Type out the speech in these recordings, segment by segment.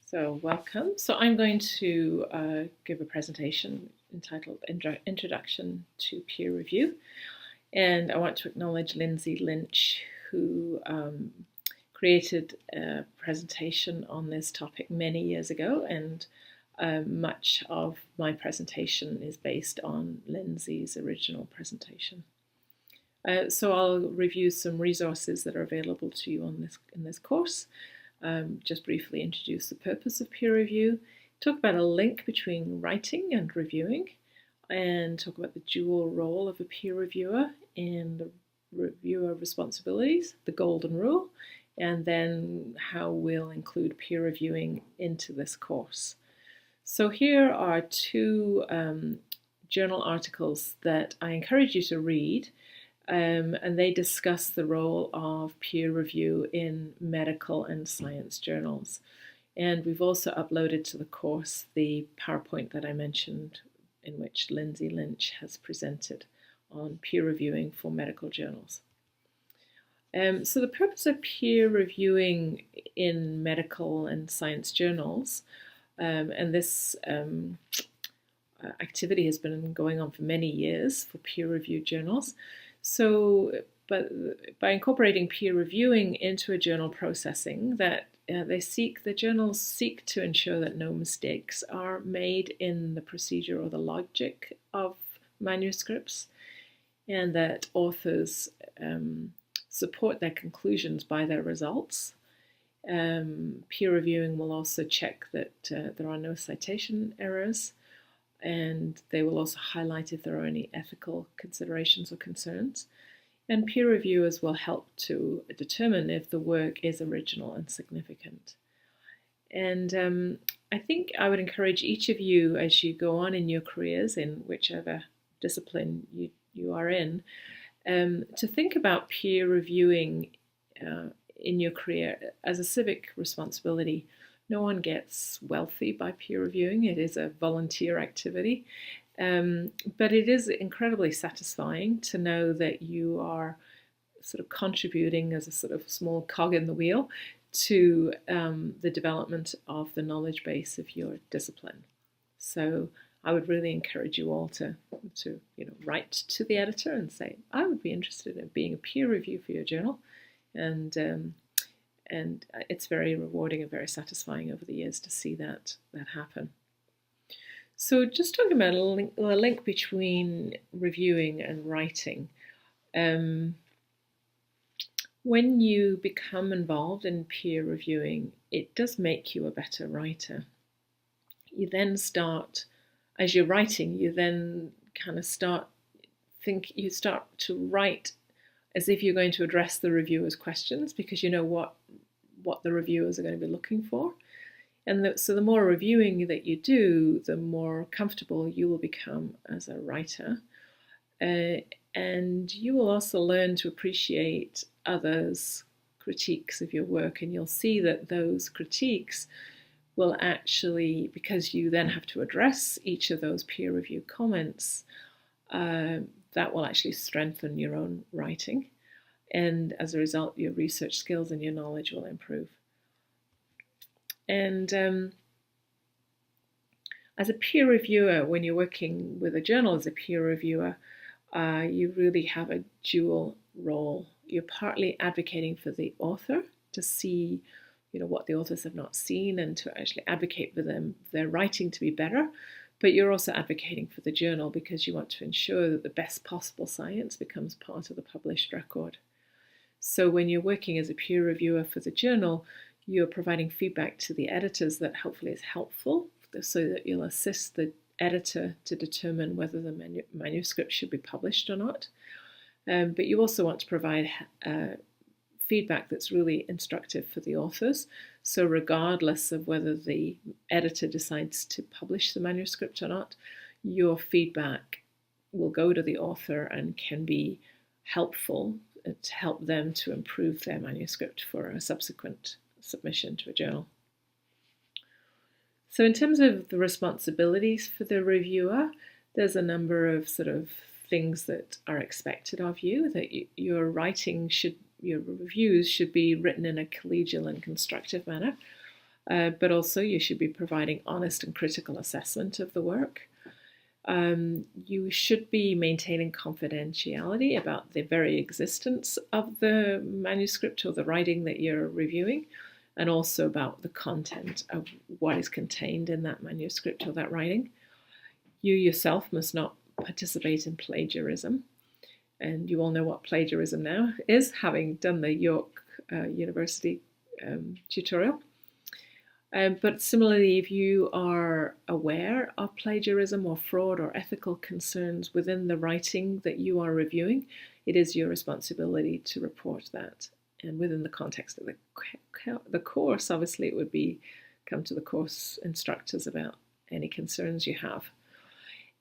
So welcome. So I'm going to give a presentation entitled Introduction to Peer Review. And I want to acknowledge Lindsay Lynch, who created a presentation on this topic many years ago. And much of my presentation is based on Lindsay's original presentation. So I'll review some resources that are available to you in this course. Just briefly introduce the purpose of peer review, talk about a link between writing and reviewing, and talk about the dual role of a peer reviewer and the reviewer responsibilities, the golden rule, and then how we'll include peer reviewing into this course. So here are two journal articles that I encourage you to read. And they discuss the role of peer review in medical and science journals. And we've also uploaded to the course the PowerPoint that I mentioned, in which Lindsay Lynch has presented on peer reviewing for medical journals. So the purpose of peer reviewing in medical and science journals, and this activity has been going on for many years for peer-reviewed journals. So, but by incorporating peer reviewing into a journal processing, that the journals seek to ensure that no mistakes are made in the procedure or the logic of manuscripts, and that authors support their conclusions by their results. Peer reviewing will also check that there are no citation errors, and they will also highlight if there are any ethical considerations or concerns. And peer reviewers will help to determine if the work is original and significant. And I think I would encourage each of you, as you go on in your careers in whichever discipline you are in, to think about peer reviewing in your career as a civic responsibility. No one gets wealthy by peer reviewing. It is a volunteer activity, but it is incredibly satisfying to know that you are sort of contributing as a sort of small cog in the wheel to the development of the knowledge base of your discipline. So I would really encourage you all to write to the editor and say, I would be interested in being a peer review for your journal, and it's very rewarding and very satisfying over the years to see that happen. So just talking about a link between reviewing and writing. When you become involved in peer reviewing, it does make you a better writer. You then start, as you're writing, you then kind of start to write as if you're going to address the reviewer's questions, because you know what the reviewers are going to be looking for. And so the more reviewing that you do, the more comfortable you will become as a writer. And you will also learn to appreciate others' critiques of your work, and you'll see that those critiques will actually, because you then have to address each of those peer review comments, that will actually strengthen your own writing. And as a result, your research skills and your knowledge will improve. And as a peer reviewer, when you're working with a journal as a peer reviewer, you really have a dual role. You're partly advocating for the author to see, what the authors have not seen, and to actually advocate for their writing to be better. But you're also advocating for the journal because you want to ensure that the best possible science becomes part of the published record. So when you're working as a peer reviewer for the journal, you're providing feedback to the editors that hopefully is helpful, so that you'll assist the editor to determine whether the manuscript should be published or not. But you also want to provide feedback that's really instructive for the authors. So regardless of whether the editor decides to publish the manuscript or not, your feedback will go to the author and can be helpful to help them to improve their manuscript for a subsequent submission to a journal. So in terms of the responsibilities for the reviewer, there's a number of sort of things that are expected of you, that your reviews should be written in a collegial and constructive manner. but also you should be providing honest and critical assessment of the work. You should be maintaining confidentiality about the very existence of the manuscript or the writing that you're reviewing, and also about the content of what is contained in that manuscript or that writing. You yourself must not participate in plagiarism, and you all know what plagiarism now is, having done the York University tutorial. But similarly, if you are aware of plagiarism or fraud or ethical concerns within the writing that you are reviewing, it is your responsibility to report that. And within the context of the course, obviously it would be come to the course instructors about any concerns you have.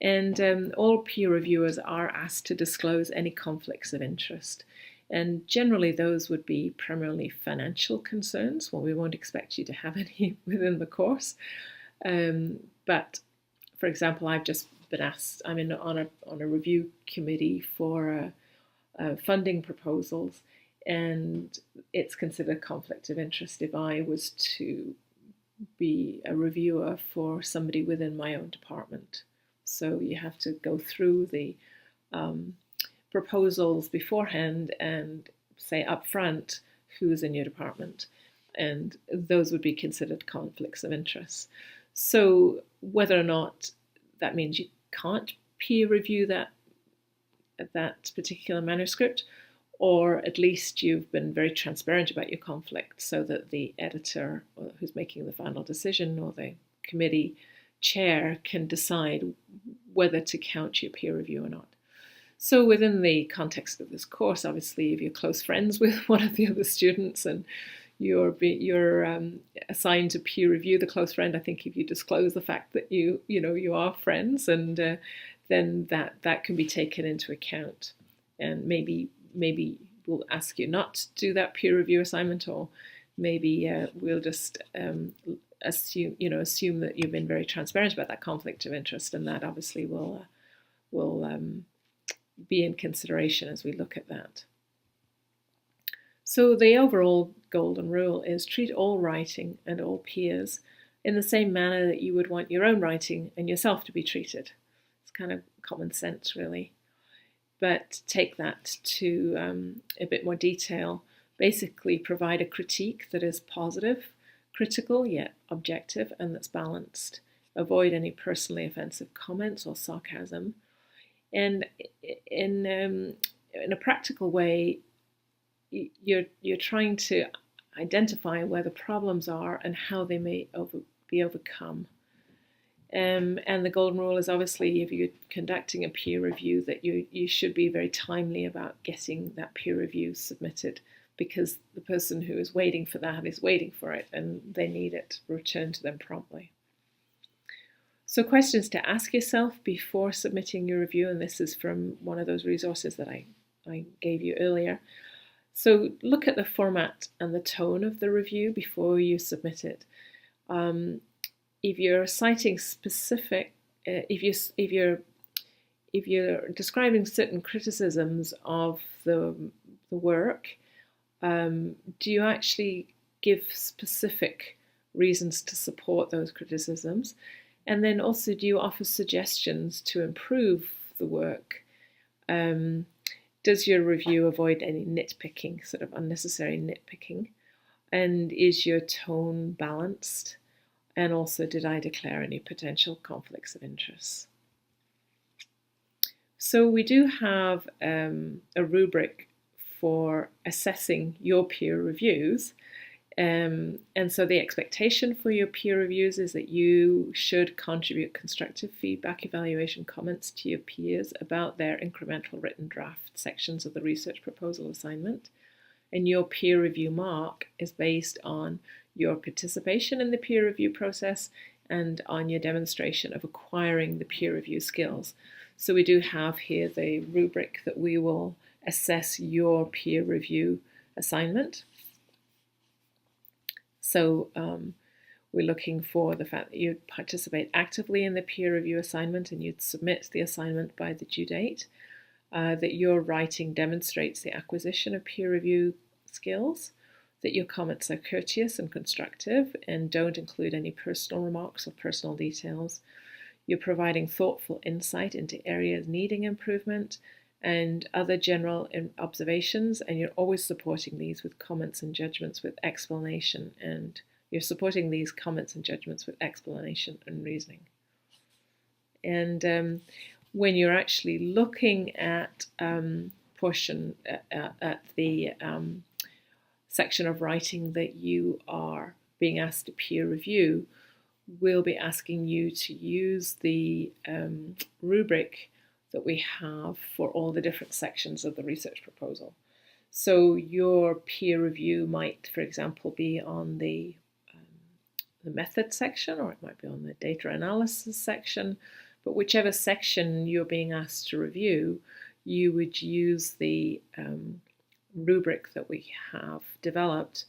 And all peer reviewers are asked to disclose any conflicts of interest. And generally those would be primarily financial concerns. Well, we won't expect you to have any within the course. But for example, I've just been asked, I'm on a review committee for funding proposals, and it's considered a conflict of interest if I was to be a reviewer for somebody within my own department. So you have to go through the proposals beforehand and say upfront who's in your department, and those would be considered conflicts of interest. So whether or not that means you can't peer review that particular manuscript, or at least you've been very transparent about your conflict so that the editor who's making the final decision or the committee chair can decide whether to count your peer review or not. So within the context of this course, obviously, if you're close friends with one of the other students and you're assigned to peer review the close friend, I think if you disclose the fact that you are friends, and then that can be taken into account. And maybe we'll ask you not to do that peer review assignment, or maybe we'll just assume that you've been very transparent about that conflict of interest, and that obviously will be in consideration as we look at that. So the overall golden rule is treat all writing and all peers in the same manner that you would want your own writing and yourself to be treated. It's kind of common sense, really. But take that to a bit more detail. Basically provide a critique that is positive, critical yet objective, and that's balanced. Avoid any personally offensive comments or sarcasm. And in a practical way, you're trying to identify where the problems are and how they may be overcome. And the golden rule is obviously, if you're conducting a peer review, that you should be very timely about getting that peer review submitted, because the person who is waiting for that is waiting for it and they need it returned to them promptly. So questions to ask yourself before submitting your review, and this is from one of those resources that I gave you earlier. So look at the format and the tone of the review before you submit it. If you're citing specific, if you're describing certain criticisms of the work, do you actually give specific reasons to support those criticisms? And then also, do you offer suggestions to improve the work? Does your review avoid any nitpicking, sort of unnecessary nitpicking? And is your tone balanced? And also, did I declare any potential conflicts of interest? So we do have a rubric for assessing your peer reviews. And so the expectation for your peer reviews is that you should contribute constructive feedback, evaluation, comments to your peers about their incremental written draft sections of the research proposal assignment. And your peer review mark is based on your participation in the peer review process and on your demonstration of acquiring the peer review skills. So we do have here the rubric that we will assess your peer review assignment. So we're looking for the fact that you'd participate actively in the peer review assignment and you'd submit the assignment by the due date, that your writing demonstrates the acquisition of peer review skills, that your comments are courteous and constructive and don't include any personal remarks or personal details. You're providing thoughtful insight into areas needing improvement and other general observations, and you're always supporting these with comments and judgments with explanation, and you're supporting these comments and judgments with explanation and reasoning. And when you're actually looking at portion at the section of writing that you are being asked to peer review, we'll be asking you to use the rubric that we have for all the different sections of the research proposal. So your peer review might, for example, be on the method section, or it might be on the data analysis section, but whichever section you're being asked to review, you would use the rubric that we have developed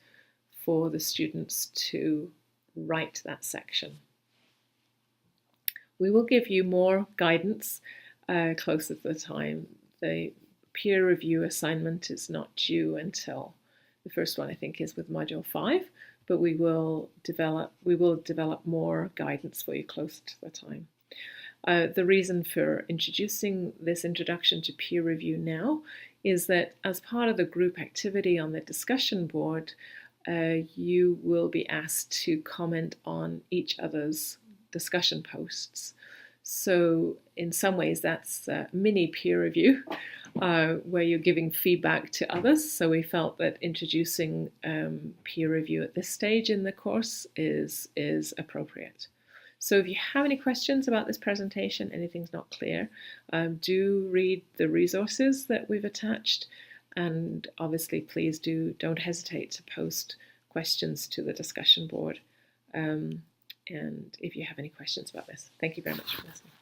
for the students to write that section. We will give you more guidance closer to the time. The peer review assignment is not due until the first one, I think, is with Module 5, but we will develop more guidance for you closer to the time. The reason for introducing this introduction to peer review now is that as part of the group activity on the discussion board, you will be asked to comment on each other's discussion posts. So in some ways that's a mini peer review where you're giving feedback to others. So we felt that introducing peer review at this stage in the course is appropriate. So if you have any questions about this presentation, anything's not clear, do read the resources that we've attached, and obviously please don't hesitate to post questions to the discussion board. And if you have any questions about this, thank you very much for listening.